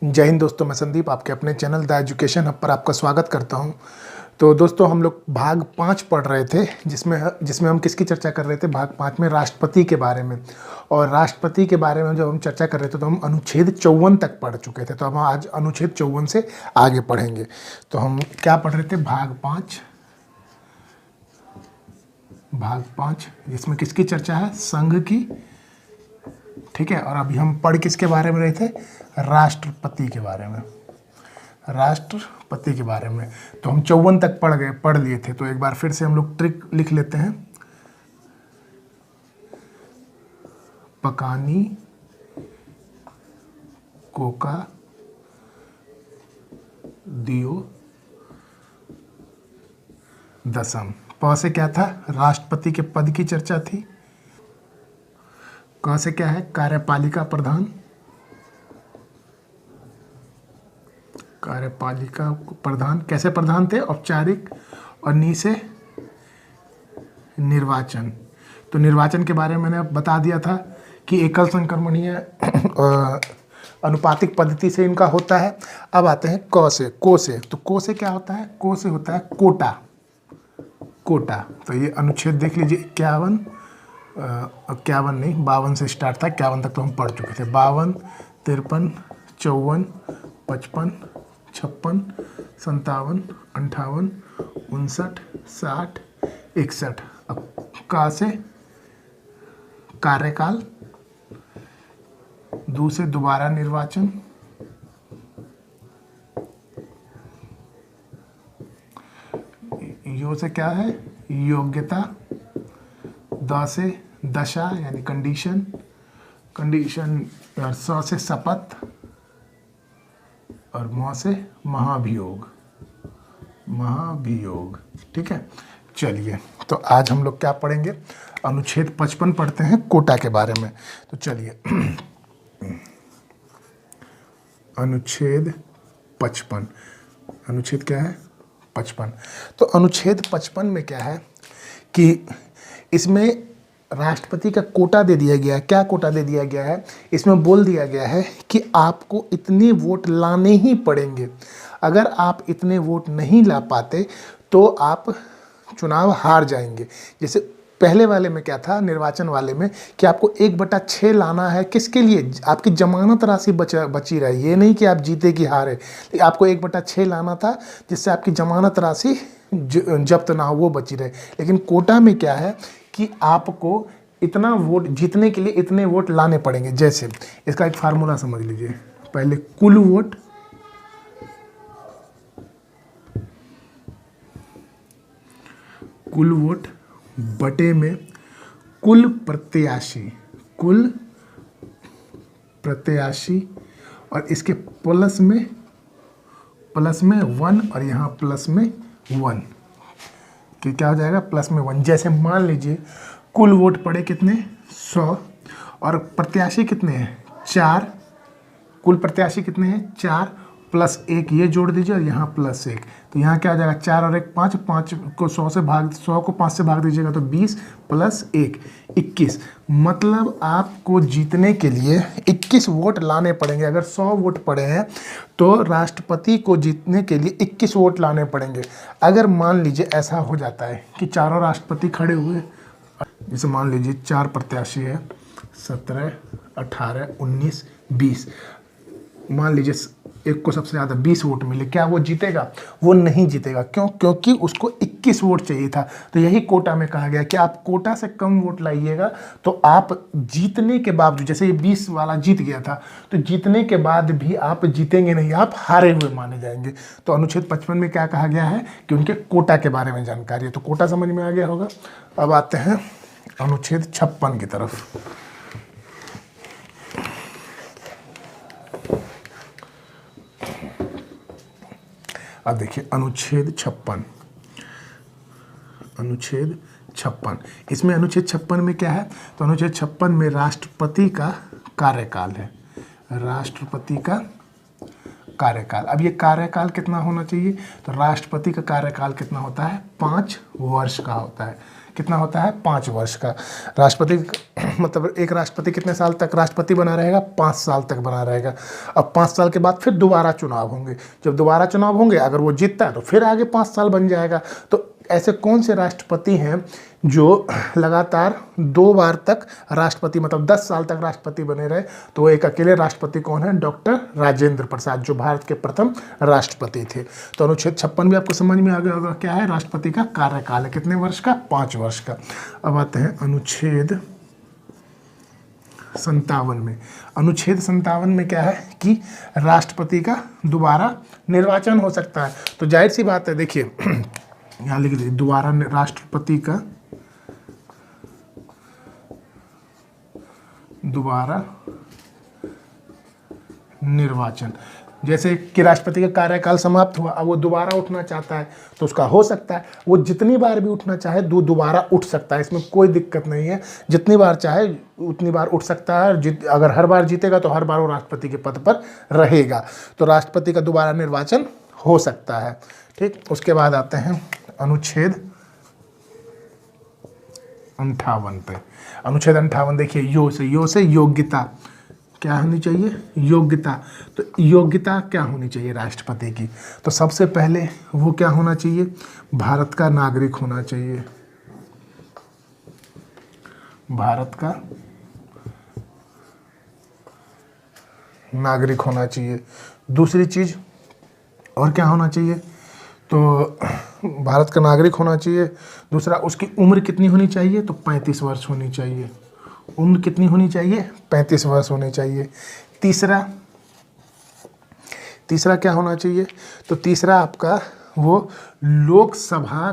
जय हिंद दोस्तों, मैं संदीप आपके अपने चैनल द एजुकेशन हब पर आपका स्वागत करता हूं। तो दोस्तों, हम लोग भाग 5 पढ़ रहे थे, जिसमें हम किसकी चर्चा कर रहे थे। भाग 5 में राष्ट्रपति के बारे में, और राष्ट्रपति के बारे में जब हम चर्चा कर रहे थे तो हम अनुच्छेद 54 तक पढ़ चुके थे। तो हम आज अनुच्छेद 54 से आगे पढ़ेंगे। तो हम क्या पढ़ रहे थे? भाग 5 जिसमें किसकी चर्चा है? संघ की। ठीक है। और अभी हम पढ़ किसके बारे में रहे थे? राष्ट्रपति के बारे में। राष्ट्रपति के बारे में तो हम 54 तक पढ़ लिए थे। तो एक बार फिर से हम लोग ट्रिक लिख लेते हैं। पकानी, कोका, दियो, दसम। प से क्या था? राष्ट्रपति के पद की चर्चा थी। क से क्या है? कार्यपालिका प्रधान। कार्यपालिका प्रधान कैसे प्रधान थे? औपचारिक। और नी से निर्वाचन। तो निर्वाचन के बारे में मैंने बता दिया था कि एकल संक्रमणीय अनुपातिक पद्धति से इनका होता है। अब आते हैं क से, को से। तो को से क्या होता है? को से होता है कोटा। कोटा। तो ये अनुच्छेद देख लीजिए, 51 नहीं, 52 से स्टार्ट था। 51 तक तो हम पढ़ चुके थे। 52, 53, 54, 55, 56, 57, 58, 59, 60, 61। अब का से कार्यकाल, दू से दोबारा निर्वाचन, यो से क्या है? योग्यता। द से दशा यानी कंडीशन। और स से शपथ। और म से महाभियोग। ठीक है। चलिए, तो आज हम लोग क्या पढ़ेंगे? अनुच्छेद 55 पढ़ते हैं, कोटा के बारे में। तो चलिए, अनुच्छेद 55। अनुच्छेद क्या है? 55। तो अनुच्छेद 55 में क्या है कि इसमें राष्ट्रपति का कोटा दे दिया गया है। क्या कोटा दे दिया गया है? इसमें बोल दिया गया है कि आपको इतने वोट लाने ही पड़ेंगे। अगर आप इतने वोट नहीं ला पाते तो आप चुनाव हार जाएंगे। जैसे पहले वाले में क्या था, निर्वाचन वाले में, कि आपको 1/6 लाना है। किसके लिए? आपकी जमानत राशि बची रहे। ये नहीं कि आप जीते कि हारे, आपको 1/6 लाना था जिससे आपकी जमानत राशि जब्त ना हो, वो बची रहे। लेकिन कोटा में क्या है कि आपको इतना वोट जीतने के लिए इतने वोट लाने पड़ेंगे। जैसे इसका एक फार्मूला समझ लीजिए। पहले कुल वोट बटे में कुल प्रत्याशी, और इसके प्लस में 1, और यहाँ प्लस में 1, कि क्या हो जाएगा? प्लस में 1। जैसे मान लीजिए कुल वोट पड़े कितने? 100, और प्रत्याशी कितने हैं? 4। कुल प्रत्याशी कितने हैं? 4 प्लस 1 ये जोड़ दीजिए, और यहाँ प्लस 1। तो यहाँ क्या हो जाएगा? 4 और 1 5, 5 को 100 को 5 से भाग दीजिएगा तो 20 प्लस 1 21। मतलब आपको जीतने के लिए 21 वोट लाने पड़ेंगे। अगर 100 वोट पड़े हैं तो राष्ट्रपति को जीतने के लिए 21 वोट लाने पड़ेंगे। अगर मान लीजिए ऐसा हो जाता है कि चारों राष्ट्रपति खड़े हुए, जैसे मान लीजिए 4 प्रत्याशी है, 17, 18, 19, 20। मान लीजिए एक को सबसे ज़्यादा 20 वोट मिले, क्या वो जीतेगा? वो नहीं जीतेगा। क्यों? क्योंकि उसको 21 वोट चाहिए था। तो यही कोटा में कहा गया कि आप कोटा से कम वोट लाइएगा तो आप जीतने के बावजूद, जैसे ये 20 वाला जीत गया था, तो जीतने के बाद भी आप जीतेंगे नहीं, आप हारे हुए माने जाएंगे। तो अनुच्छेद 55 में क्या कहा गया है कि उनके कोटा के बारे में जानकारी है। तो कोटा समझ में आ गया होगा। अब आते हैं अनुच्छेद 56 की तरफ। अब देखिए अनुच्छेद 56। इसमें अनुच्छेद 56 में क्या है? तो अनुच्छेद 56 में राष्ट्रपति का कार्यकाल है। राष्ट्रपति का कार्यकाल। अब ये कार्यकाल कितना होना चाहिए? तो राष्ट्रपति का कार्यकाल कितना होता है? 5 वर्ष का होता है। कितना होता है 5 वर्ष का। राष्ट्रपति मतलब एक राष्ट्रपति कितने साल तक राष्ट्रपति बना रहेगा, 5 साल तक बना रहेगा। अब 5 साल के बाद फिर दोबारा चुनाव होंगे, जब दोबारा चुनाव होंगे अगर वो जीतता है तो फिर आगे 5 साल बन जाएगा। तो ऐसे कौन से राष्ट्रपति हैं जो लगातार 2 बार तक राष्ट्रपति मतलब 10 साल तक राष्ट्रपति बने रहे, तो वो एक अकेले राष्ट्रपति कौन है, डॉक्टर राजेंद्र प्रसाद, जो भारत के प्रथम राष्ट्रपति थे। तो अनुच्छेद 56 भी आपको समझ में आ गया होगा क्या है, राष्ट्रपति का कार्यकाल है कितने वर्ष का, 5 वर्ष का। अब आते हैं अनुच्छेद 57 में। अनुच्छेद 57 में क्या है कि राष्ट्रपति का दोबारा निर्वाचन हो सकता है। तो जाहिर सी बात है, देखिए यहाँ लिख दीजिए, दोबारा राष्ट्रपति का दोबारा निर्वाचन, जैसे कि राष्ट्रपति का कार्यकाल समाप्त हुआ, अब वो दोबारा उठना चाहता है तो उसका हो सकता है। वो जितनी बार भी उठना चाहे दोबारा उठ सकता है, इसमें कोई दिक्कत नहीं है। जितनी बार चाहे उतनी बार उठ सकता है। अगर हर बार जीतेगा तो हर बार वो राष्ट्रपति के पद पर रहेगा। तो राष्ट्रपति का दोबारा निर्वाचन हो सकता है। ठीक, उसके बाद आते हैं अनुच्छेद 58 पे। अनुच्छेद 58 देखिए, यो से योग्यता क्या होनी चाहिए, योग्यता। तो योग्यता क्या होनी चाहिए राष्ट्रपति की, तो सबसे पहले वो क्या होना चाहिए, भारत का नागरिक होना चाहिए, भारत का नागरिक होना चाहिए। दूसरी चीज और क्या होना चाहिए, तो भारत का नागरिक होना चाहिए। दूसरा, उसकी उम्र कितनी होनी चाहिए, तो 35 वर्ष होनी चाहिए। उम्र कितनी होनी चाहिए, 35 वर्ष होनी चाहिए। तीसरा क्या होना चाहिए, तो तीसरा आपका वो लोकसभा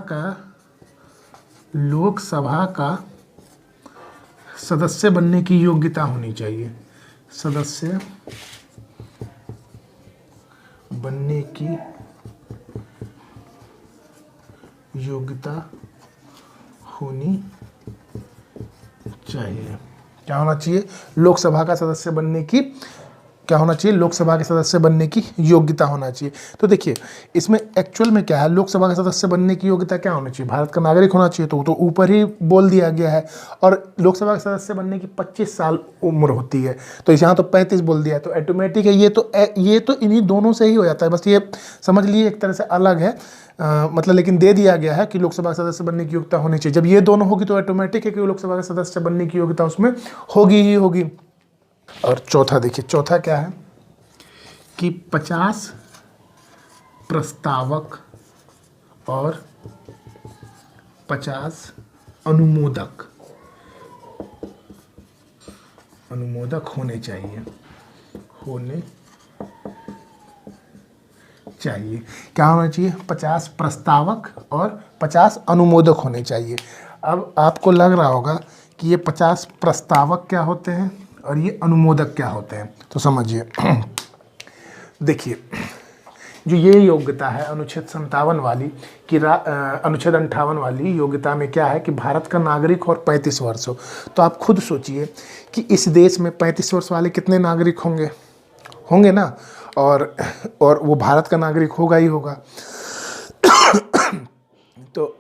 का सदस्य बनने की योग्यता होनी चाहिए, सदस्य बनने की योग्यता होनी चाहिए। क्या होना चाहिए, लोकसभा का सदस्य बनने की क्या होना चाहिए, लोकसभा के सदस्य बनने की योग्यता होना चाहिए। तो देखिए इसमें एक्चुअल में क्या है, लोकसभा के सदस्य बनने की योग्यता क्या होनी चाहिए, भारत का नागरिक होना चाहिए, तो ऊपर ही बोल दिया गया है। और लोकसभा के सदस्य बनने की 25 साल उम्र होती है, तो यहाँ तो 35 बोल दिया है, तो ऑटोमेटिक है। ये तो इन्हीं दोनों से ही हो जाता है, बस ये समझ लिए एक तरह से अलग है, मतलब लेकिन दे दिया गया है कि लोकसभा के सदस्य बनने की योग्यता होनी चाहिए। जब ये दोनों होगी तो ऑटोमेटिक है कि लोकसभा के सदस्य बनने की योग्यता उसमें होगी ही होगी। और चौथा देखिए, चौथा क्या है कि 50 प्रस्तावक और 50 अनुमोदक होने चाहिए, क्या होना चाहिए, 50 प्रस्तावक और 50 अनुमोदक होने चाहिए। अब आपको लग रहा होगा कि ये 50 प्रस्तावक क्या होते हैं और ये अनुमोदक क्या होते हैं, तो समझिए। देखिए जो ये योग्यता है अनुच्छेद 57 वाली कि अनुच्छेद 58 वाली योग्यता में क्या है कि भारत का नागरिक और 35 वर्ष हो। तो आप खुद सोचिए कि इस देश में 35 वर्ष वाले कितने नागरिक होंगे ना, और वो भारत का नागरिक होगा ही होगा। तो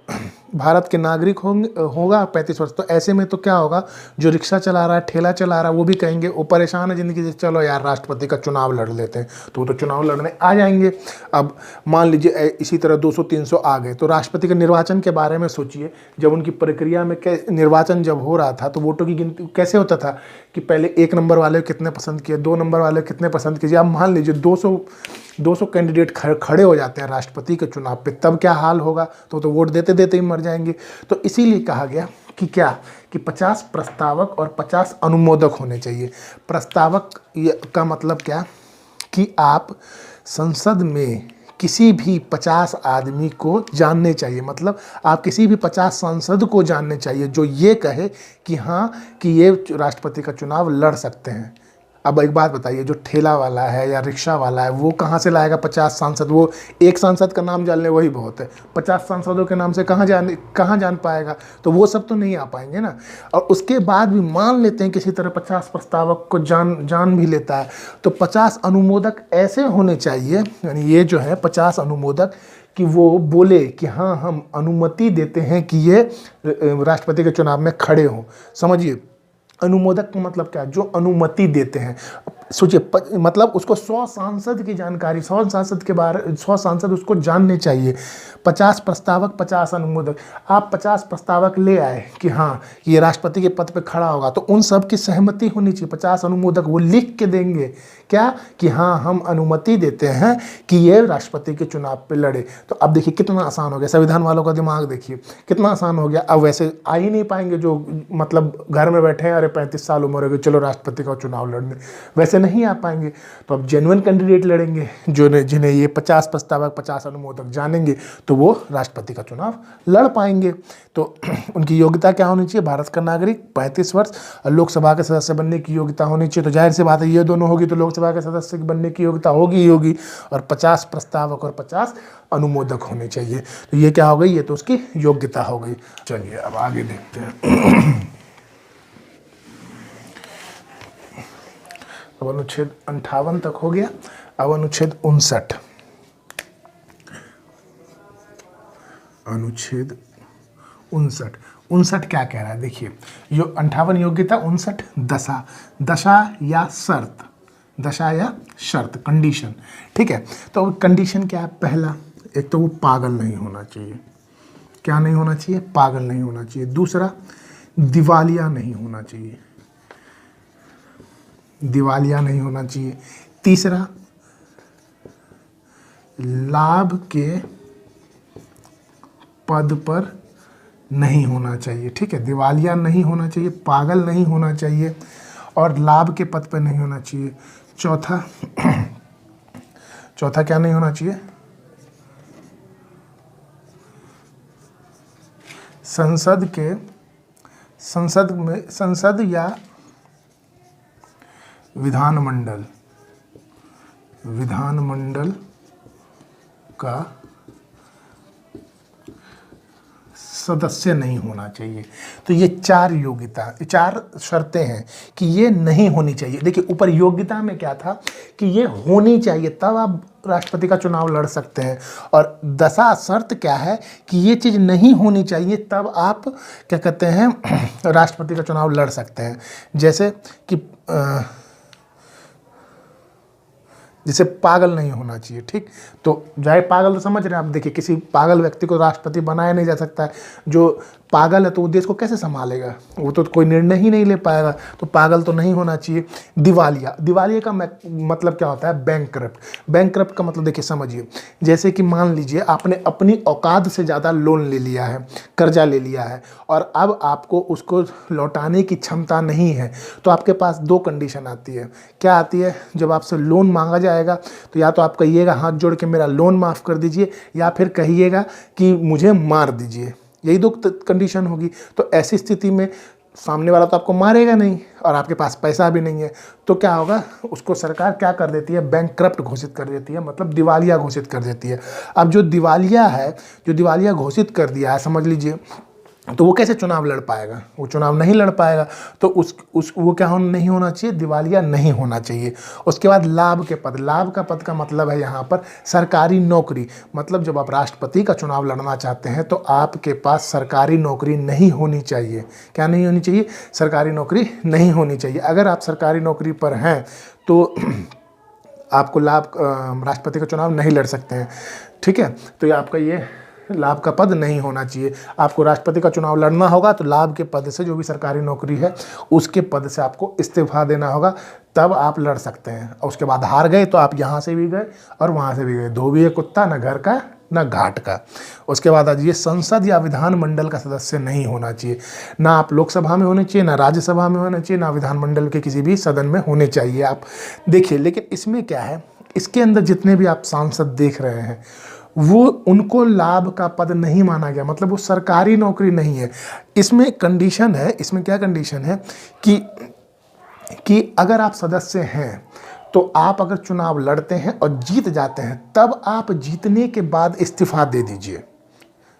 भारत के नागरिक होगा 35 वर्ष, तो ऐसे में तो क्या होगा, जो रिक्शा चला रहा है, ठेला चला रहा है, वो भी कहेंगे, वो परेशान है ज़िंदगी से, चलो यार राष्ट्रपति का चुनाव लड़ लेते हैं, तो वो तो चुनाव लड़ने आ जाएंगे। अब मान लीजिए इसी तरह 200-300 आ गए, तो राष्ट्रपति के निर्वाचन के बारे में सोचिए। जब उनकी प्रक्रिया में निर्वाचन जब हो रहा था तो वोटों की गिनती कैसे होता था कि पहले 1 नंबर वाले कितने पसंद किए, 2 नंबर वाले कितने पसंद कीजिए। अब मान लीजिए 200 कैंडिडेट खड़े हो जाते हैं राष्ट्रपति के चुनाव पे, तब क्या हाल होगा, तो वोट देते देते ही मर जाएंगे। तो इसीलिए कहा गया कि क्या कि 50 प्रस्तावक और 50 अनुमोदक होने चाहिए। प्रस्तावक का मतलब क्या कि आप संसद में किसी भी 50 आदमी को जानने चाहिए, मतलब आप किसी भी 50 सांसद को जानने चाहिए जो ये कहे कि हाँ कि ये राष्ट्रपति का चुनाव लड़ सकते हैं। अब एक बात बताइए, जो ठेला वाला है या रिक्शा वाला है वो कहाँ से लाएगा 50 सांसद? वो एक सांसद का नाम जान ले वही बहुत है, 50 सांसदों के नाम से कहाँ जान पाएगा? तो वो सब तो नहीं आ पाएंगे ना। और उसके बाद भी मान लेते हैं किसी तरह 50 प्रस्तावक को जान भी लेता है, तो 50 अनुमोदक ऐसे होने चाहिए, यानी ये जो है 50 अनुमोदक, कि वो बोले कि हाँ हम अनुमति देते हैं कि ये राष्ट्रपति के चुनाव में खड़े हों। समझिए, अनुमोदक का मतलब क्या है? जो अनुमति देते हैं। सोचिए, मतलब उसको 100 सांसद की जानकारी, 100 सांसद के बारे 100 सांसद उसको जानने चाहिए। 50 प्रस्तावक, 50 अनुमोदक। आप 50 प्रस्तावक ले आए कि हाँ ये राष्ट्रपति के पद पे खड़ा होगा, तो उन सब की सहमति होनी चाहिए। 50 अनुमोदक वो लिख के देंगे क्या, कि हाँ हम अनुमति देते हैं कि ये राष्ट्रपति के चुनाव पे लड़े। तो अब देखिए कितना आसान हो गया, संविधान वालों का दिमाग देखिए कितना आसान हो गया। अब वैसे आ ही नहीं पाएंगे जो मतलब घर में बैठे हैं, अरे 35 साल उम्र हो गई, चलो राष्ट्रपति का चुनाव लड़ने, वैसे नहीं आ पाएंगे। तो अब जेन्युइन कैंडिडेट लड़ेंगे, जिन्हें ये 50 प्रस्तावक, 50 अनुमोदक जानेंगे, तो वो राष्ट्रपति का चुनाव लड़ पाएंगे। तो उनकी योग्यता क्या होनी चाहिए? भारत का नागरिक, 35 वर्ष, और लोकसभा के सदस्य बनने की योग्यता होनी चाहिए। तो जाहिर सी बात है ये दोनों होगी तो लोकसभा के सदस्य बनने की योग्यता होगी ही होगी। और 50 प्रस्तावक और 50 अनुमोदक होने चाहिए। तो ये क्या हो गई? ये तो उसकी योग्यता हो गई। चलिए अब आगे देखते हैं। अब अनुच्छेद 58 तक हो गया। अब अनुच्छेद 59, अनुच्छेद 59 क्या कह रहा है? देखिए, 58 योग्यता, 59 दशा या शर्त, दशा या शर्त, कंडीशन। ठीक है, तो कंडीशन क्या है? पहला, एक तो वो पागल नहीं होना चाहिए। क्या नहीं होना चाहिए? पागल नहीं होना चाहिए। दूसरा, दिवालिया नहीं होना चाहिए, दिवालिया नहीं होना चाहिए। तीसरा, लाभ के पद पर नहीं होना चाहिए। ठीक है, दिवालिया नहीं होना चाहिए, पागल नहीं होना चाहिए, और लाभ के पद पर नहीं होना चाहिए। चौथा क्या नहीं होना चाहिए? संसद या विधानमंडल का सदस्य नहीं होना चाहिए। तो ये 4 शर्तें हैं कि ये नहीं होनी चाहिए। देखिए, ऊपर योग्यता में क्या था कि ये होनी चाहिए, तब आप राष्ट्रपति का चुनाव लड़ सकते हैं। और दशा शर्त क्या है कि ये चीज़ नहीं होनी चाहिए, तब आप क्या कहते हैं, राष्ट्रपति का चुनाव लड़ सकते हैं। जैसे कि जिसे पागल नहीं होना चाहिए। ठीक, तो जाए पागल तो समझ रहे हैं आप। देखिए, किसी पागल व्यक्ति को राष्ट्रपति बनाया नहीं जा सकता है। जो पागल है तो वो देश को कैसे संभालेगा? वो तो कोई निर्णय ही नहीं ले पाएगा। तो पागल तो नहीं होना चाहिए। दिवालिया का मतलब क्या होता है? बैंकक्रप्ट का मतलब देखिए समझिए, जैसे कि मान लीजिए आपने अपनी औकात से ज़्यादा लोन ले लिया है, कर्जा ले लिया है, और अब आपको उसको लौटाने की क्षमता नहीं है। तो आपके पास 2 कंडीशन आती है। क्या आती है? जब आपसे लोन मांगा जाएगा तो या तो आप कहिएगा हाथ जोड़ के मेरा लोन माफ़ कर दीजिए, या फिर कहिएगा कि मुझे मार दीजिए। यही 2 कंडीशन होगी। तो ऐसी स्थिति में सामने वाला तो आपको मारेगा नहीं और आपके पास पैसा भी नहीं है, तो क्या होगा? उसको सरकार क्या कर देती है? बैंकक्रप्ट घोषित कर देती है, मतलब दिवालिया घोषित कर देती है। अब जो दिवालिया घोषित कर दिया है, समझ लीजिए, तो वो कैसे चुनाव लड़ पाएगा? वो चुनाव नहीं लड़ पाएगा। तो वो क्या नहीं होना चाहिए? दिवालिया नहीं होना चाहिए। उसके बाद लाभ का पद का मतलब है यहाँ पर सरकारी नौकरी। मतलब जब आप राष्ट्रपति का चुनाव लड़ना चाहते हैं तो आपके पास सरकारी नौकरी नहीं होनी चाहिए। क्या नहीं होनी चाहिए? सरकारी नौकरी नहीं होनी चाहिए। अगर आप सरकारी नौकरी पर हैं तो आपको राष्ट्रपति का चुनाव नहीं लड़ सकते हैं। ठीक है, तो ये आपका ये लाभ का पद नहीं होना चाहिए। आपको राष्ट्रपति का चुनाव लड़ना होगा तो लाभ के पद से, जो भी सरकारी नौकरी है उसके पद से आपको इस्तीफा देना होगा, तब आप लड़ सकते हैं। और उसके बाद हार गए तो आप यहाँ से भी गए और वहाँ से भी गए। धोबी है कुत्ता, ना घर का ना घाट का। उसके बाद आज ये संसद या विधानमंडल का सदस्य नहीं होना चाहिए। ना आप लोकसभा में होने चाहिए, ना राज्यसभा में होना चाहिए, ना विधानमंडल के किसी भी सदन में होने चाहिए। आप देखिए, लेकिन इसमें क्या है, इसके अंदर जितने भी आप सांसद देख रहे हैं वो उनको लाभ का पद नहीं माना गया, मतलब वो सरकारी नौकरी नहीं है। इसमें कंडीशन है, इसमें क्या कंडीशन है कि कि अगर आप सदस्य हैं तो आप अगर चुनाव लड़ते हैं और जीत जाते हैं, तब आप जीतने के बाद इस्तीफा दे दीजिए।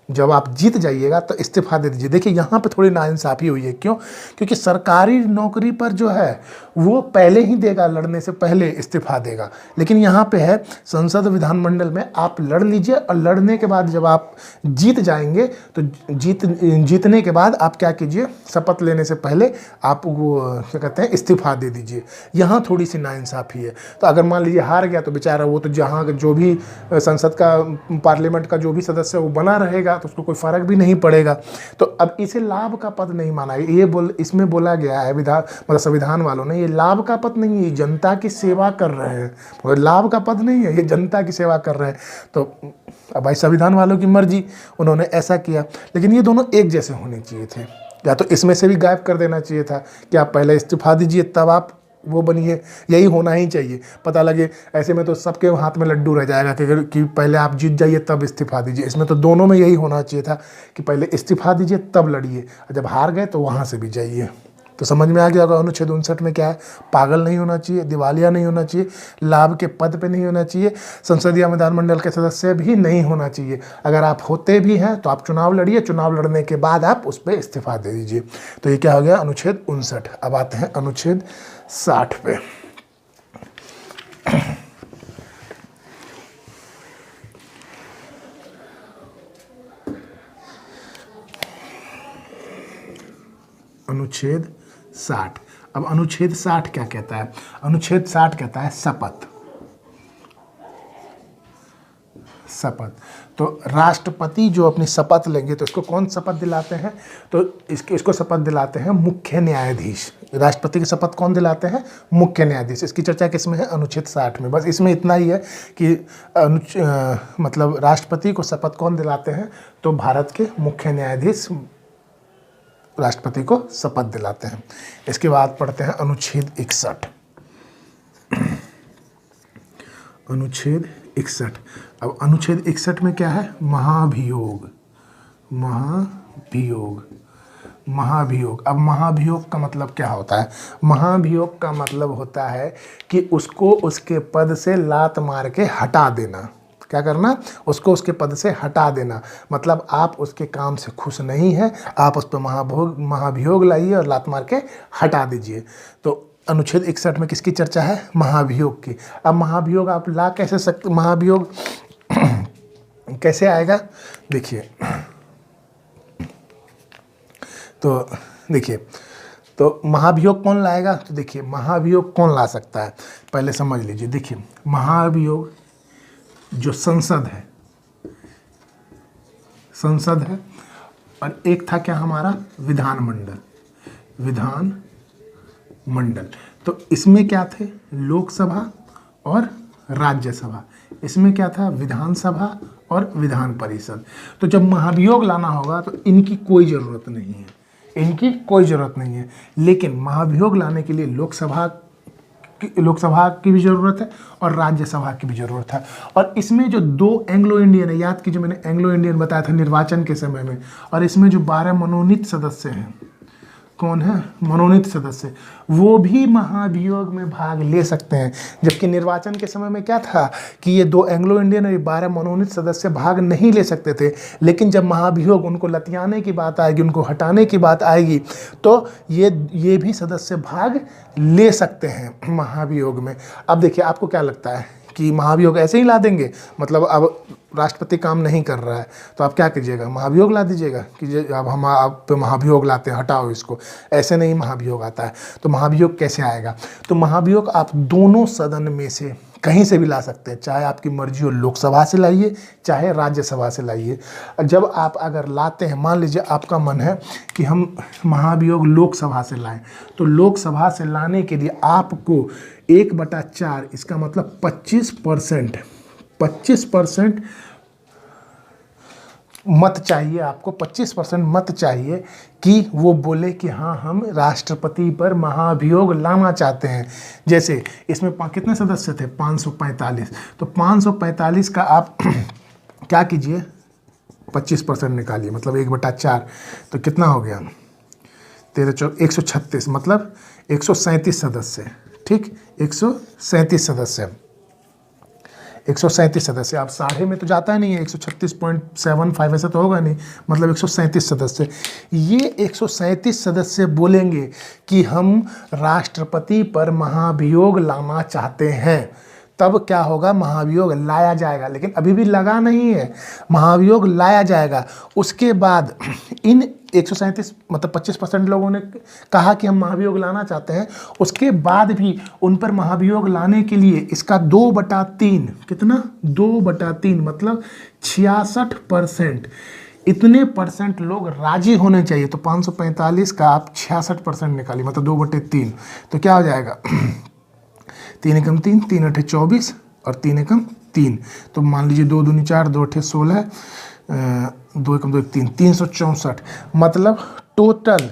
जब आप जीत जाइएगा तो इस्तीफा दे दीजिए। देखिए यहाँ पे थोड़ी नाइंसाफ़ी हुई है, क्यों? क्योंकि सरकारी नौकरी पर जो है वो पहले ही देगा, लड़ने से पहले इस्तीफा देगा, लेकिन यहाँ पे है संसद विधानमंडल में आप लड़ लीजिए और लड़ने के बाद जब आप जीत जाएंगे तो जीतने के बाद आप क्या कीजिए, शपथ लेने से पहले आप वो क्या कहते हैं, इस्तीफा दे दीजिए। यहाँ थोड़ी सी नाइंसाफ़ी है। तो अगर मान लीजिए हार गया तो बेचारा वो तो जहाँ जो भी संसद का, पार्लियामेंट का जो भी सदस्य वो बना रहेगा, तो उसको कोई फर्क भी नहीं पड़ेगा। तो अब इसे लाभ का पद नहीं माना, ये इसमें बोला गया है मतलब संविधान वालों ने, ये लाभ का पद नहीं है, ये जनता की सेवा कर रहे हैं, और लाभ का पद नहीं है, ये जनता की सेवा कर रहे हैं। तो अब भाई संविधान वालों की मर्जी, उन्होंने ऐसा किया। लेकिन ये दोनों एक जैसे होने चाहिए थे, या तो इसमें से भी गायब कर देना चाहिए था कि आप पहले इस्तीफा दीजिए तब आप वो बनिए, यही होना ही चाहिए। पता लगे ऐसे में तो सबके हाथ में लड्डू रह जाएगा कि पहले आप जीत जाइए तब इस्तीफा दीजिए। इसमें तो दोनों में यही होना चाहिए था कि पहले इस्तीफा दीजिए तब लड़िए, और जब हार गए तो वहाँ से भी जाइए। तो समझ में आ गया होगा अनुच्छेद 59 में क्या है। पागल नहीं होना चाहिए, दिवालिया नहीं होना चाहिए, लाभ के पद पे नहीं होना चाहिए, संसदीय विधानमंडल के सदस्य भी नहीं होना चाहिए। अगर आप होते भी हैं तो आप चुनाव लड़िए, चुनाव लड़ने के बाद आप उस पर इस्तीफा दे दीजिए। तो ये क्या हो गया, अनुच्छेद 59। अब आते हैं अनुच्छेद 60 पे। अनुच्छेद 60। अब अनुच्छेद 60 क्या कहता है? अनुच्छेद 60 कहता है शपथ। शपथ तो राष्ट्रपति जो अपनी शपथ लेंगे तो इसको कौन शपथ दिलाते हैं? तो इसको शपथ दिलाते हैं मुख्य न्यायाधीश। राष्ट्रपति की शपथ कौन दिलाते हैं? मुख्य न्यायाधीश। इसकी चर्चा किसमें है? अनुच्छेद 60 में। बस इसमें इतना ही है कि मतलब राष्ट्रपति को शपथ कौन दिलाते हैं? तो भारत के मुख्य न्यायाधीश राष्ट्रपति को शपथ दिलाते हैं। इसके बाद पढ़ते हैं अनुच्छेद 61। अनुच्छेद 61। अब अनुच्छेद 61 में क्या है? महाभियोग। महाभियोग। महाभियोग। अब महाभियोग का मतलब क्या होता है? महाभियोग का मतलब होता है कि उसको उसके पद से लात मार के हटा देना। क्या करना? उसको उसके पद से हटा देना। मतलब आप उसके काम से खुश नहीं हैं, आप उस पर महाभियोग लाइए और लात मार के हटा दीजिए। तो अनुच्छेद 61 में किसकी चर्चा है? महाभियोग की। अब महाभियोग आप ला कैसे सकते? महाभियोग कैसे आएगा? देखिए, तो महाभियोग कौन लाएगा? तो देखिए, महाभियोग कौन ला सकता है पहले समझ लीजिए। देखिए, महाभियोग जो संसद है और एक था क्या हमारा? विधानमंडल। तो इसमें क्या थे? लोकसभा और राज्यसभा। इसमें क्या था? विधानसभा और विधान परिषद। तो जब महाभियोग लाना होगा तो इनकी कोई ज़रूरत नहीं है, लेकिन महाभियोग लाने के लिए लोकसभा की भी ज़रूरत है और राज्यसभा की भी ज़रूरत है। और इसमें जो 2 एंग्लो इंडियन है, याद कीजिए मैंने एंग्लो इंडियन बताया था निर्वाचन के समय में, और इसमें जो 12 मनोनीत सदस्य हैं, कौन है? मनोनीत सदस्य, वो भी महाभियोग में भाग ले सकते हैं। जबकि निर्वाचन के समय में क्या था कि ये 2 एंग्लो इंडियन और 12 मनोनीत सदस्य भाग नहीं ले सकते थे। लेकिन जब महाभियोग उनको लतियाने की बात आएगी, उनको हटाने की बात आएगी, तो ये भी सदस्य भाग ले सकते हैं महाभियोग में। अब देखिए, आपको क्या लगता है कि महाभियोग ऐसे ही ला देंगे? मतलब अब राष्ट्रपति काम नहीं कर रहा है तो आप क्या कीजिएगा? महाभियोग ला दीजिएगा कि अब हम आप पे महाभियोग लाते हैं, हटाओ इसको। ऐसे नहीं महाभियोग आता है। तो महाभियोग कैसे आएगा? तो महाभियोग आप दोनों सदन में से कहीं से भी ला सकते हैं, चाहे आपकी मर्जी हो लोकसभा से लाइए, चाहे राज्यसभा से लाइए। जब आप अगर लाते हैं, मान लीजिए आपका मन है कि हम महाभियोग लोकसभा से लाएं, तो लोकसभा से लाने के लिए आपको 1/4, इसका मतलब 25% मत चाहिए। आपको 25% मत चाहिए कि वो बोले कि हाँ, हम राष्ट्रपति पर महाभियोग लाना चाहते हैं। जैसे इसमें कितने सदस्य थे? 545। तो 545 का आप क्या कीजिए? 25% निकालिए, मतलब 1/4। तो कितना हो गया? 136 मतलब 137 सदस्य, ठीक, 137 सदस्य, 137 सदस्य। आप साढ़े में तो जाता नहीं है, 136.75 ऐसा तो होगा नहीं, मतलब 137 सदस्य। ये 137 सदस्य बोलेंगे कि हम राष्ट्रपति पर महाभियोग लाना चाहते हैं, तब क्या होगा, महाभियोग लाया जाएगा। लेकिन अभी भी लगा नहीं है, महाभियोग लाया जाएगा। उसके बाद इन 137 मतलब 25% लोगों ने कहा कि हम महाभियोग लाना चाहते हैं। उसके बाद भी उन पर महाभियोग लाने के लिए इसका 2/3, कितना, 2/3 मतलब 66%, इतने परसेंट लोग राजी होने चाहिए। तो 545 का आप 66% निकालिए, मतलब 2/3, तो क्या हो जाएगा 3 एकम 3, 3 अठे 24 और 3 एकम 3, तो मान लीजिए 2 दूनी 4, 2 अठे 16, 2 एकम 2 3, 364। मतलब टोटल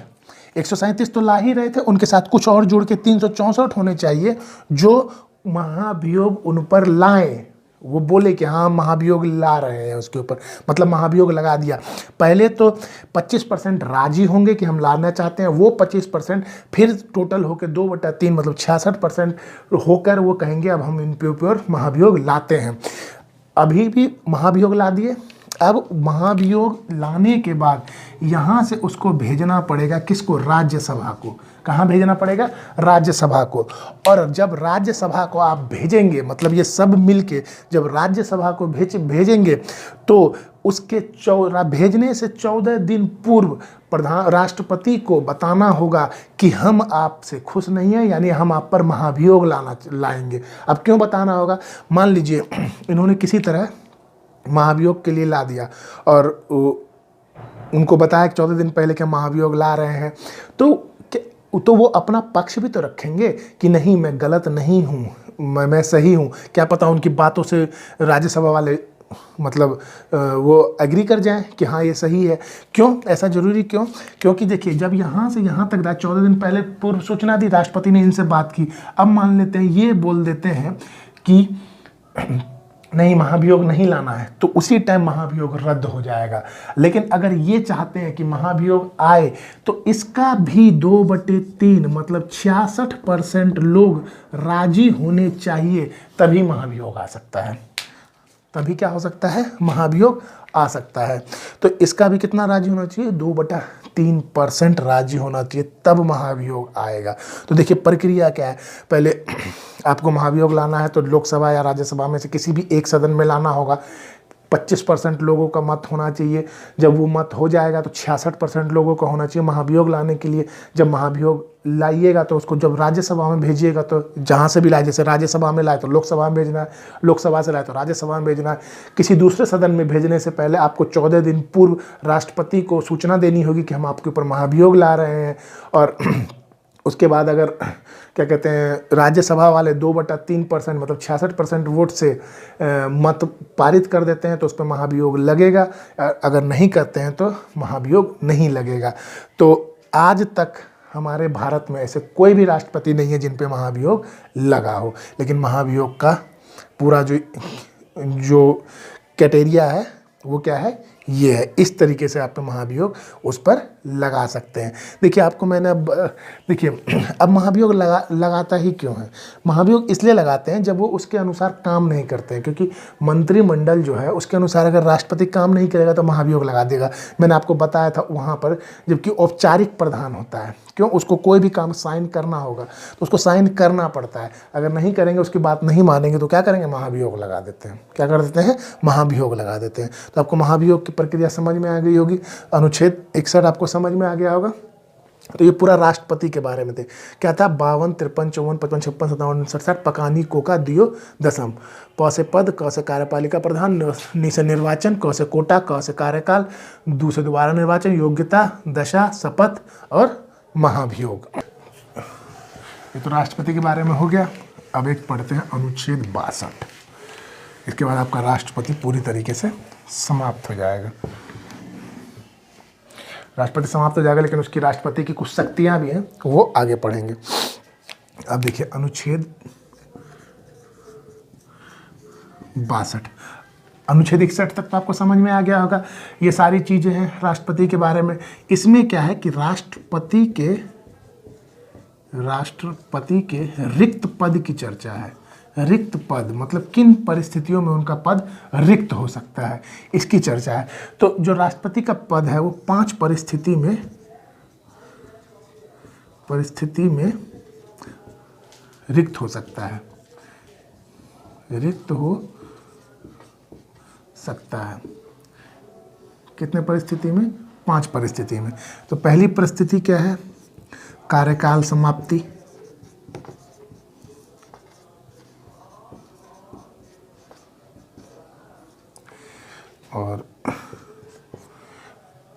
137 तो ला ही रहे थे, उनके साथ कुछ और जोड़ के 364 होने चाहिए जो महाभियोग उन पर लाएं। वो बोले कि हाँ महाभियोग ला रहे हैं उसके ऊपर, मतलब महाभियोग लगा दिया। पहले तो 25% राजी होंगे कि हम लाना चाहते हैं, वो 25% फिर टोटल होकर 2/3 मतलब 66% होकर वो कहेंगे अब हम इन पे ऊपर महाभियोग लाते हैं। अभी भी महाभियोग ला दिए। अब महाभियोग लाने के बाद यहाँ से उसको भेजना पड़ेगा किसको, राज्यसभा को। कहाँ भेजना पड़ेगा, राज्यसभा को। और जब राज्यसभा को आप भेजेंगे, मतलब ये सब मिलके जब राज्यसभा को भेजेंगे तो उसके भेजने से 14 दिन पूर्व राष्ट्रपति को बताना होगा कि हम आपसे खुश नहीं हैं, यानी हम आप पर महाभियोग लाएंगे। अब क्यों बताना होगा, मान लीजिए इन्होंने किसी तरह महाभियोग के लिए ला दिया और उनको बताया कि 14 दिन पहले के महाभियोग ला रहे हैं, तो वो अपना पक्ष भी तो रखेंगे कि नहीं मैं गलत नहीं हूँ, मैं सही हूँ। क्या पता उनकी बातों से राज्यसभा वाले मतलब वो एग्री कर जाएं कि हाँ ये सही है। क्यों ऐसा जरूरी, क्यों, क्योंकि देखिए जब यहाँ से यहाँ तक 14 दिन पहले पूर्व सूचना दी, राष्ट्रपति ने इनसे बात की। अब मान लेते हैं ये बोल देते हैं कि नहीं महाभियोग नहीं लाना है, तो उसी टाइम महाभियोग रद्द हो जाएगा। लेकिन अगर ये चाहते हैं कि महाभियोग आए तो इसका भी 2/3 मतलब 66% लोग राजी होने चाहिए, तभी महाभियोग आ सकता है। तभी क्या हो सकता है, महाभियोग आ सकता है। तो इसका भी कितना राजी होना चाहिए, 2/3% राजी होना चाहिए, तब महाभियोग आएगा। तो देखिए प्रक्रिया क्या है, पहले आपको महाभियोग लाना है तो लोकसभा या राज्यसभा में से किसी भी एक सदन में लाना होगा। 25% लोगों का मत होना चाहिए। जब वो मत हो जाएगा तो 66% लोगों का होना चाहिए महाभियोग लाने के लिए। जब महाभियोग लाइएगा तो उसको जब राज्यसभा में भेजिएगा तो जहाँ से भी लाए, जैसे राज्यसभा में लाए तो लोकसभा में भेजना है, लोकसभा से लाए तो राज्यसभा में भेजना है। किसी दूसरे सदन में भेजने से पहले आपको 14 दिन पूर्व राष्ट्रपति को सूचना देनी होगी कि हम आपके ऊपर महाभियोग ला रहे हैं। और उसके बाद अगर क्या कहते हैं राज्यसभा वाले 2/3% मतलब 66% वोट से मत पारित कर देते हैं तो उस पर महाभियोग लगेगा। अगर नहीं करते हैं तो महाभियोग नहीं लगेगा। तो आज तक हमारे भारत में ऐसे कोई भी राष्ट्रपति नहीं है जिन पे महाभियोग लगा हो। लेकिन महाभियोग का पूरा जो क्राइटेरिया है वो क्या है, ये है। इस तरीके से आप महाभियोग उस पर लगा सकते हैं। देखिए आपको मैंने देखिए अब महाभियोग लगाता ही क्यों है, महाभियोग इसलिए लगाते हैं जब वो उसके अनुसार काम नहीं करते हैं। क्योंकि मंत्रिमंडल जो है उसके अनुसार अगर राष्ट्रपति काम नहीं करेगा तो महाभियोग लगा देगा। मैंने आपको बताया था वहाँ पर, जबकि औपचारिक प्रधान होता है, क्यों, उसको कोई भी काम साइन करना होगा तो उसको साइन करना पड़ता है। अगर नहीं करेंगे, उसकी बात नहीं मानेंगे तो क्या करेंगे, महाभियोग लगा देते हैं। क्या कर देते हैं, महाभियोग लगा देते हैं। तो आपको महाभियोग की प्रक्रिया समझ में आ गई होगी। अनुच्छेद 61 आपको समझ में आ गया होगा। तो ये पूरा राष्ट्रपति के बारे में थे। क्या था, 52, 53, 54, 55, 56, 57, 67 पकानी कोका दियो दसम। प से पद, क से कार्यपालिका प्रधान, नि से निर्वाचन, क से कोटा, क से कार्यकाल, दू से दोबारा निर्वाचन, योग्यता, दशा, शपथ और महाभियोग। ये तो राष्ट्रपति के बारे में हो गया। अब एक पढ़ते हैं अनुच्छेद 62। इसके बाद आपका राष्ट्रपति पूरी तरीके से समाप्त हो जाएगा। राष्ट्रपति समाप्त हो जाएगा, लेकिन उसकी राष्ट्रपति की कुछ शक्तियां भी हैं, वो आगे पढ़ेंगे। अब देखिए अनुच्छेद 62। अनुच्छेद 61 तक तो आपको समझ में आ गया होगा। ये सारी चीज़ें हैं राष्ट्रपति के बारे में। इसमें क्या है कि राष्ट्रपति के रिक्त पद की चर्चा है। रिक्त पद मतलब किन परिस्थितियों में उनका पद रिक्त हो सकता है, इसकी चर्चा है। तो जो राष्ट्रपति का पद है वो 5 परिस्थिति में रिक्त हो सकता है, रिक्त हो सकता है। कितने परिस्थिति में? 5 परिस्थिति में। तो पहली परिस्थिति क्या है? कार्यकाल समाप्ति। और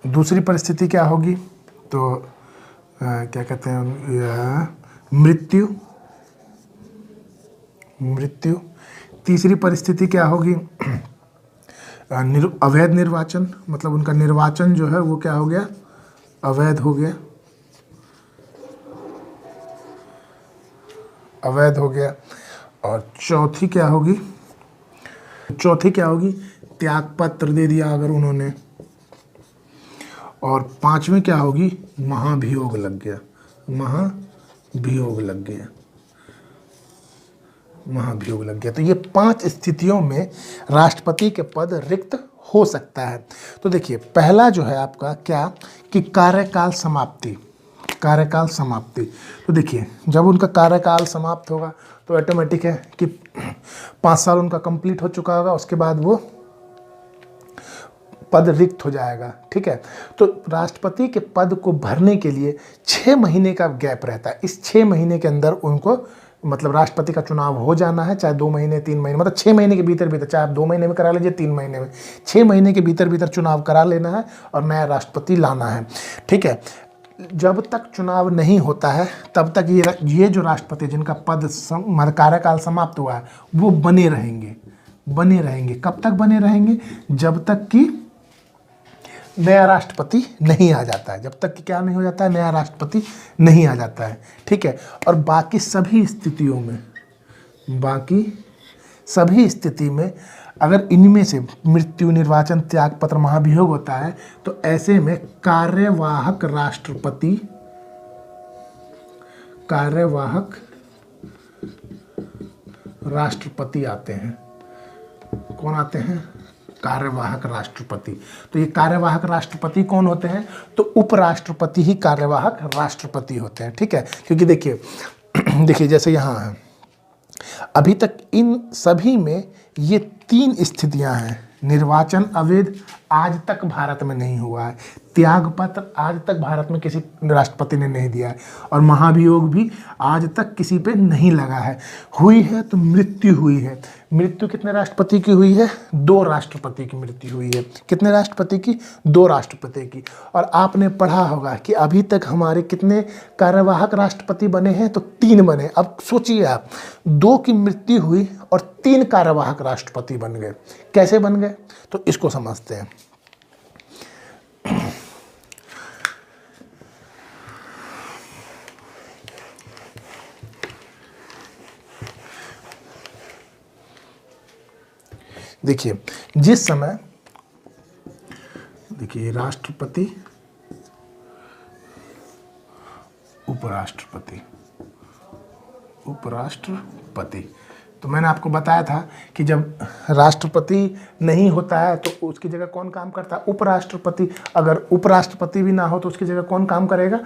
दूसरी परिस्थिति क्या होगी? तो क्या कहते हैं, मृत्यु। तीसरी परिस्थिति क्या होगी? अवैध निर्वाचन, मतलब उनका निर्वाचन जो है वो क्या हो गया? अवैध हो गया, अवैध हो गया। और चौथी क्या होगी? त्यागपत्र दे दिया अगर उन्होंने। और 5वें क्या होगी? महाभियोग लग गया, महाभियोग लग गया। तो ये 5 स्थितियों में राष्ट्रपति के पद रिक्त हो सकता है। तो देखिए पहला जो है आपका क्या कि कार्यकाल समाप्ति। तो देखिए जब उनका कार्यकाल समाप्त होगा तो ऑटोमेटिक है कि 5 साल उनका कंप्लीट हो चुका होगा, उसके बाद वो पद रिक्त हो जाएगा। ठीक है, तो राष्ट्रपति के पद को भरने के लिए 6 महीने का गैप रहता है। इस 6 महीने के अंदर उनको मतलब राष्ट्रपति का चुनाव हो जाना है, चाहे 2 महीने 3 महीने, मतलब 6 महीने के भीतर, चाहे आप 2 महीने में करा लीजिए 3 महीने में, 6 महीने के भीतर चुनाव करा लेना है और नया राष्ट्रपति लाना है। ठीक है, जब तक चुनाव नहीं होता है तब तक ये जो राष्ट्रपति जिनका पद कार्यकाल समाप्त हुआ है वो बने रहेंगे। कब तक बने रहेंगे? जब तक कि नया राष्ट्रपति नहीं आ जाता है। जब तक कि क्या नहीं हो जाता है? नया राष्ट्रपति नहीं आ जाता है। ठीक है, और बाकी सभी स्थिति में अगर इनमें से मृत्यु, निर्वाचन, त्यागपत्र, महाभियोग होता है तो ऐसे में कार्यवाहक राष्ट्रपति आते हैं। कौन आते हैं? कार्यवाहक राष्ट्रपति। तो ये कार्यवाहक राष्ट्रपति कौन होते हैं? तो उपराष्ट्रपति ही कार्यवाहक राष्ट्रपति होते हैं। ठीक है, क्योंकि देखिए जैसे यहाँ है, अभी तक इन सभी में ये 3 स्थितियां हैं। निर्वाचन अवैध आज तक भारत में नहीं हुआ है, त्यागपत्र आज तक भारत में किसी राष्ट्रपति ने नहीं दिया है, और महाभियोग भी आज तक किसी पे नहीं लगा है। हुई है तो मृत्यु हुई है। मृत्यु कितने राष्ट्रपति की हुई है? 2 राष्ट्रपति की मृत्यु हुई है। कितने राष्ट्रपति की? 2 राष्ट्रपति की। और आपने पढ़ा होगा कि अभी तक हमारे कितने कार्यवाहक राष्ट्रपति बने हैं? तो 3 बने। अब सोचिए आप, 2 की मृत्यु हुई और 3 कार्यवाहक राष्ट्रपति बन गए। कैसे बन गए? तो इसको समझते हैं। देखिए जिस समय राष्ट्रपति, उपराष्ट्रपति, तो मैंने आपको बताया था कि जब राष्ट्रपति नहीं होता है तो उसकी जगह कौन काम करता है? उपराष्ट्रपति। अगर उपराष्ट्रपति भी ना हो तो उसकी जगह कौन काम करेगा?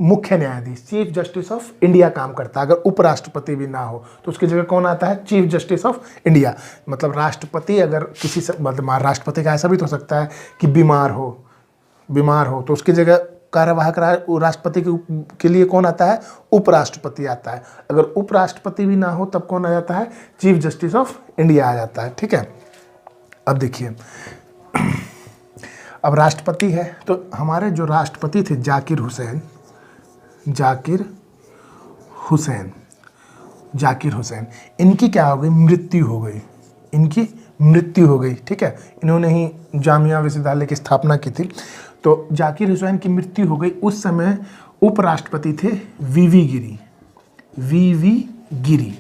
मुख्य न्यायाधीश, चीफ जस्टिस ऑफ इंडिया काम करता है। अगर उपराष्ट्रपति भी ना हो तो उसकी जगह कौन आता है? Chief justice of India. मतलब राष्ट्रपति अगर राष्ट्रपति का ऐसा भी तो हो सकता है कि बीमार हो तो उसकी जगह कार्यवाहक राष्ट्रपति के लिए कौन आता है? उपराष्ट्रपति आता है। अगर उपराष्ट्रपति भी ना हो तब कौन आ जाता है? चीफ जस्टिस ऑफ इंडिया आ जाता है। ठीक है, अब देखिए, अब राष्ट्रपति है तो हमारे जो राष्ट्रपति थे जाकिर हुसैन, इनकी क्या हो गई? मृत्यु हो गई। ठीक है, इन्होंने ही जामिया विश्वविद्यालय की स्थापना की थी। तो जाकिर हुसैन की मृत्यु हो गई। उस समय उपराष्ट्रपति थे वीवी गिरी।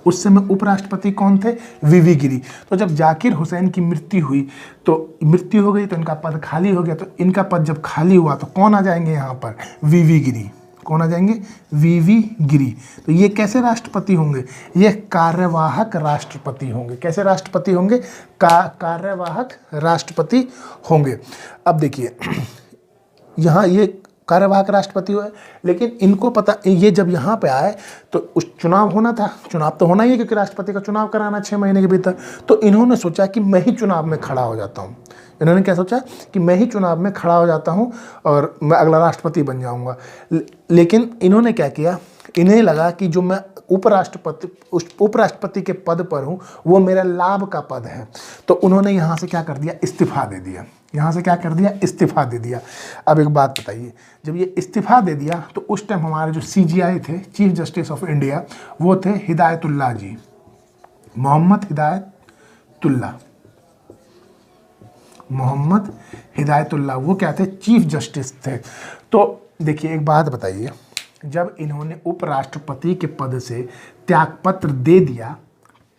उस समय उपराष्ट्रपति कौन थे? वीवी गिरी। तो जब जाकिर हुसैन की मृत्यु हुई, तो मृत्यु हो गई तो इनका पद खाली हो गया। तो इनका पद जब खाली हुआ तो कौन आ जाएंगे यहाँ पर? वीवी गिरी। कौन आ जाएंगे? वीवी गिरी। तो ये कैसे राष्ट्रपति होंगे? ये कार्यवाहक राष्ट्रपति होंगे। कैसे राष्ट्रपति होंगे? कार्यवाहक राष्ट्रपति होंगे। अब देखिए यहाँ ये कार्यवाहक राष्ट्रपति हुए, लेकिन इनको पता, ये जब यहाँ पे आए तो उस चुनाव होना था, चुनाव तो होना ही है क्योंकि राष्ट्रपति का चुनाव कराना 6 महीने के भीतर। तो इन्होंने सोचा कि मैं ही चुनाव में खड़ा हो जाता हूँ। इन्होंने क्या सोचा कि मैं ही चुनाव में खड़ा हो जाता हूँ और मैं अगला राष्ट्रपति बन जाऊँगा। लेकिन इन्होंने क्या किया, इन्हें लगा कि जो मैं उपराष्ट्रपति के पद पर हूँ वो मेरा लाभ का पद है। तो उन्होंने यहाँ से क्या कर दिया? इस्तीफा दे दिया। यहाँ से क्या कर दिया? इस्तीफा दे दिया। अब एक बात बताइए, जब ये इस्तीफा दे दिया तो उस टाइम हमारे जो CJI थे, चीफ जस्टिस ऑफ इंडिया, वो थे हिदायतुल्लाह जी, मोहम्मद हिदायतुल्लाह। वो क्या थे? चीफ जस्टिस थे। तो देखिए एक बात बताइए, जब इन्होंने उपराष्ट्रपति के पद से त्यागपत्र दे दिया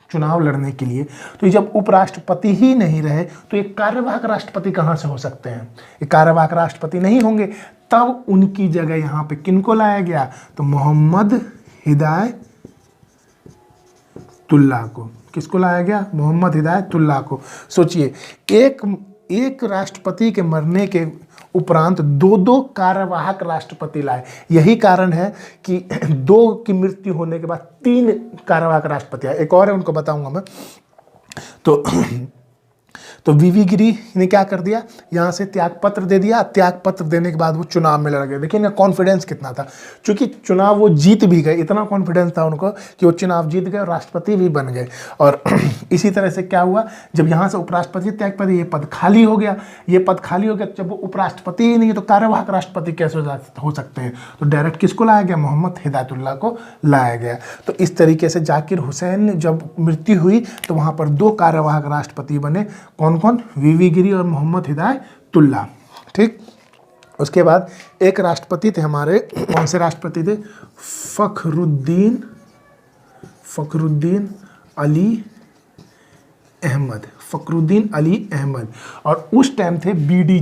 चुनाव लड़ने के लिए, तो जब उपराष्ट्रपति ही नहीं रहे तो ये कार्यवाहक राष्ट्रपति कहाँ से हो सकते हैं? ये कार्यवाहक राष्ट्रपति नहीं होंगे। तब उनकी जगह यहाँ पे किनको लाया गया? तो मोहम्मद हिदायतुल्लाह को। किसको लाया गया? मोहम्मद हिदायतुल्लाह को। सोचिए, एक राष्ट्रपति के मरने के उपरांत 2 कार्यवाहक राष्ट्रपति लाए। यही कारण है कि 2 की मृत्यु होने के बाद 3 कार्यवाहक राष्ट्रपति आए। एक और है, उनको बताऊंगा मैं। तो वीवी गिरी ने क्या कर दिया? यहाँ से त्यागपत्र दे दिया। त्यागपत्र देने के बाद वो चुनाव में लड़ गए। देखिए ना कॉन्फिडेंस कितना था, क्योंकि चुनाव वो जीत भी गए। इतना कॉन्फिडेंस था उनको कि वो चुनाव जीत गए और राष्ट्रपति भी बन गए। और इसी तरह से क्या हुआ, जब यहाँ से उपराष्ट्रपति त्यागपत्र, ये पद खाली हो गया। ये पद खाली हो गया, जब वो उपराष्ट्रपति ही नहीं है तो कार्यवाहक राष्ट्रपति कैसे हो सकते हैं? तो डायरेक्ट किसको लाया गया? मोहम्मद हिदायतुल्लाह को लाया गया। तो इस तरीके से जाकिर हुसैन जब मृत्यु हुई तो वहाँ पर 2 कार्यवाहक राष्ट्रपति बने। कौन कौन? वीवी गिरी और मोहम्मद हिदायतुल्लाह। ठीक। उसके बाद एक राष्ट्रपति थे हमारे, कौन से राष्ट्रपति थे? फखरुद्दीन अली अहमद। और उस टाइम थे बीडी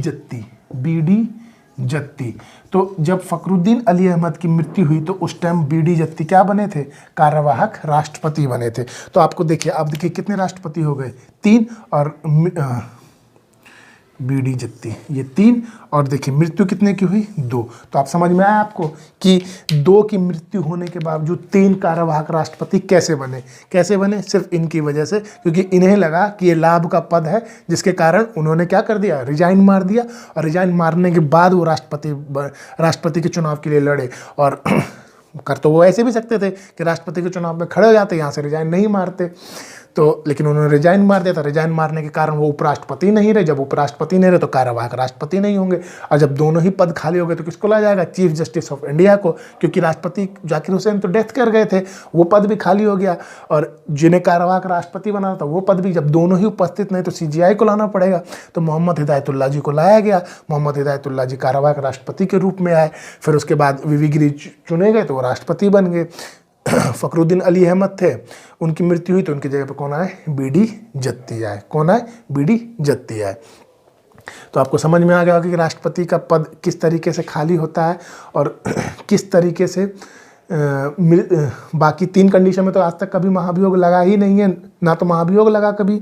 जत्ती। तो जब फखरुद्दीन अली अहमद की मृत्यु हुई तो उस टाइम बीडी जत्ती क्या बने थे? कार्यवाहक राष्ट्रपति बने थे। तो आपको देखिए, आप देखिए कितने राष्ट्रपति हो गए? 3। और बीडी जत्ती ये 3, और देखिए मृत्यु कितने की हुई? 2। तो आप समझ में आया आपको कि 2 की मृत्यु होने के बावजूद 3 कार्यवाहक राष्ट्रपति कैसे बने? सिर्फ इनकी वजह से, क्योंकि इन्हें लगा कि ये लाभ का पद है, जिसके कारण उन्होंने क्या कर दिया? रिजाइन मार दिया। और रिजाइन मारने के बाद वो राष्ट्रपति के चुनाव के लिए लड़े। और कर तो वो ऐसे भी सकते थे कि राष्ट्रपति के चुनाव में खड़े हो जाते, यहाँ से रिजाइन नहीं मारते। तो लेकिन उन्होंने रिजाइन मार दिया था। रिजाइन मारने के कारण वो उपराष्ट्रपति नहीं रहे। जब उपराष्ट्रपति नहीं रहे तो कार्यवाहक राष्ट्रपति नहीं होंगे। और जब दोनों ही पद खाली हो गए तो किसको लाया जाएगा? चीफ जस्टिस ऑफ इंडिया को, क्योंकि राष्ट्रपति जाकिर हुसैन तो डेथ कर गए थे, वो पद भी खाली हो गया। और जिन्हें कार्यवाहक राष्ट्रपति बनाना था वो पद भी, जब दोनों ही उपस्थित नहीं तो CJI को लाना पड़ेगा। तो मोहम्मद हिदायतुल्लाह जी को लाया गया। मोहम्मद हिदायतुल्लाह जी कार्यवाहक राष्ट्रपति के रूप में आए। फिर उसके बाद वीवी गिरी चुने गए तो वो राष्ट्रपति बन गए। फखरुद्दीन अली अहमद थे, उनकी मृत्यु हुई तो उनकी जगह पर कौन आए? बीडी जत्ती आए। कौन आए? बीडी जत्ती आए। तो आपको समझ में आ गया कि राष्ट्रपति का पद किस तरीके से खाली होता है और किस तरीके से बाकी 3 कंडीशन में तो आज तक कभी महाभियोग लगा ही नहीं है। ना तो महाभियोग लगा कभी,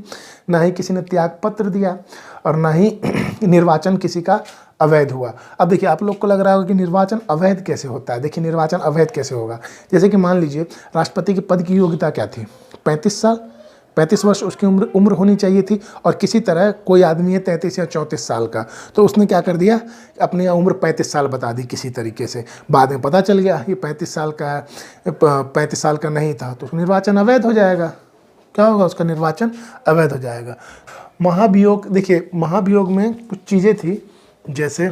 ना ही किसी ने त्यागपत्र दिया, और ना ही निर्वाचन किसी का अवैध हुआ। अब देखिए, आप लोग को लग रहा होगा कि निर्वाचन अवैध कैसे होता है। देखिए निर्वाचन अवैध कैसे होगा। जैसे कि मान लीजिए राष्ट्रपति के पद की योग्यता क्या थी? 35 वर्ष उसकी उम्र होनी चाहिए थी। और किसी तरह कोई आदमी है 33 या 34 साल का, तो उसने क्या कर दिया? अपनी उम्र 35 साल बता दी किसी तरीके से। बाद में पता चल गया ये 35 साल का नहीं था, तो निर्वाचन अवैध हो जाएगा। क्या होगा? उसका निर्वाचन अवैध हो जाएगा। महाभियोग, देखिए महाभियोग में कुछ चीज़ें थी, जैसे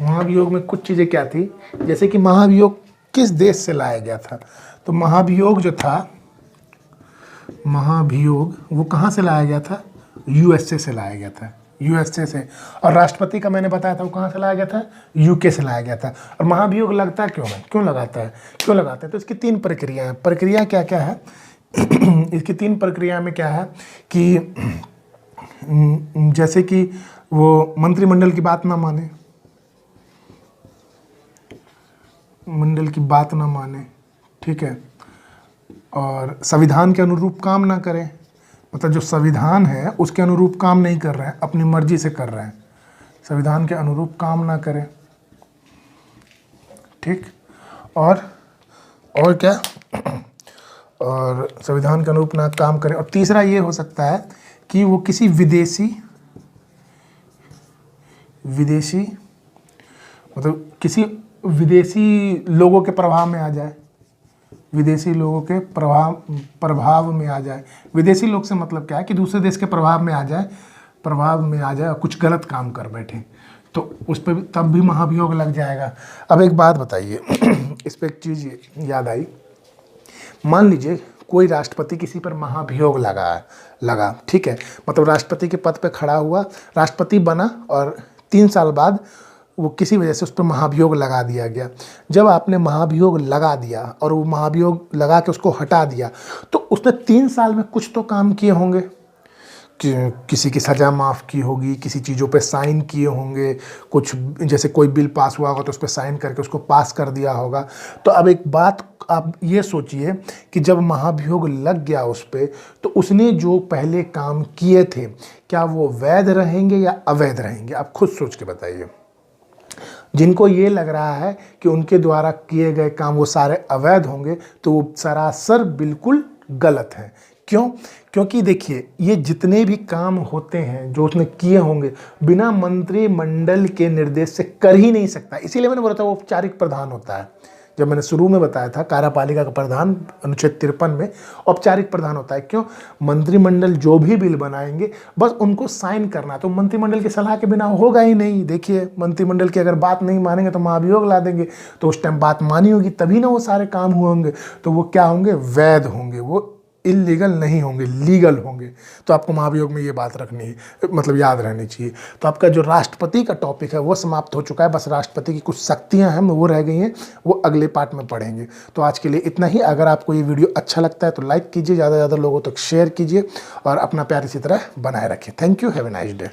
महाभियोग में कुछ चीज़ें क्या थी, जैसे कि महाभियोग किस देश से लाया गया था? तो महाभियोग जो था, महाभियोग वो कहाँ से लाया गया था? USA से लाया गया था। यूएसए से। और राष्ट्रपति का मैंने बताया था वो कहाँ से लाया गया था, यूके से लाया गया था। और महाभियोग लगता क्यों है, क्यों लगाता है, तो इसकी 3 प्रक्रिया है। प्रक्रिया क्या क्या है इसकी 3 प्रक्रिया में क्या है कि जैसे कि वो मंत्रिमंडल की बात ना माने, ठीक है, और संविधान के अनुरूप काम ना करें, मतलब जो संविधान है उसके अनुरूप काम नहीं कर रहे हैं, अपनी मर्जी से कर रहे हैं, संविधान के अनुरूप काम ना करें, ठीक, और क्या, और संविधान के अनुरूप ना काम करें। और तीसरा ये हो सकता है कि वो किसी विदेशी मतलब किसी विदेशी लोगों के प्रभाव में आ जाए, विदेशी लोगों के प्रभाव में आ जाए। विदेशी लोग से मतलब क्या है कि दूसरे देश के प्रभाव में आ जाए और कुछ गलत काम कर बैठे, तो उस पर तब भी महाभियोग लग जाएगा। अब एक बात बताइए इस पर एक चीज़ याद आई, मान लीजिए कोई राष्ट्रपति किसी पर महाभियोग लगा, ठीक है, मतलब राष्ट्रपति के पद पे खड़ा हुआ, राष्ट्रपति बना और 3 साल बाद वो किसी वजह से उस पर महाभियोग लगा दिया गया। जब आपने महाभियोग लगा दिया और वो महाभियोग लगा के उसको हटा दिया, तो उसने 3 साल में कुछ तो काम किए होंगे, कि किसी की सज़ा माफ़ की होगी, किसी चीज़ों पे साइन किए होंगे, कुछ जैसे कोई बिल पास हुआ होगा तो उस पर साइन करके उसको पास कर दिया होगा। तो अब एक बात आप ये सोचिए कि जब महाभियोग लग गया उस पर, तो उसने जो पहले काम किए थे क्या वो वैध रहेंगे या अवैध रहेंगे? आप खुद सोच के बताइए। जिनको ये लग रहा है कि उनके द्वारा किए गए काम वो सारे अवैध होंगे, तो वो सरासर बिल्कुल गलत है। क्यों? क्योंकि देखिए ये जितने भी काम होते हैं जो उसने किए होंगे बिना मंत्रिमंडल के निर्देश से कर ही नहीं सकता। इसीलिए मैंने बोला था वो औपचारिक प्रधान होता है। जब मैंने शुरू में बताया था कार्यपालिका का प्रधान अनुच्छेद 53 में औपचारिक प्रधान होता है। क्यों? मंत्रिमंडल जो भी बिल बनाएंगे बस उनको साइन करना, तो मंत्रिमंडल की सलाह के बिना होगा ही नहीं। देखिए मंत्रिमंडल की अगर बात नहीं मानेंगे तो महाभियोग ला देंगे, तो उस टाइम बात मानी होगी तभी ना वो सारे काम हुए होंगे, तो वो क्या होंगे? वैध होंगे, वो इलीगल नहीं होंगे, लीगल होंगे। तो आपको महाभियोग में ये बात रखनी है, मतलब याद रहनी चाहिए। तो आपका जो राष्ट्रपति का टॉपिक है वो समाप्त हो चुका है, बस राष्ट्रपति की कुछ शक्तियां हैं वो रह गई हैं, वो अगले पार्ट में पढ़ेंगे। तो आज के लिए इतना ही। अगर आपको ये वीडियो अच्छा लगता है तो लाइक कीजिए, ज़्यादा से ज़्यादा लोगों तक शेयर कीजिए और अपना प्यार इसी तरह बनाए रखिए। Thank you, have a nice day.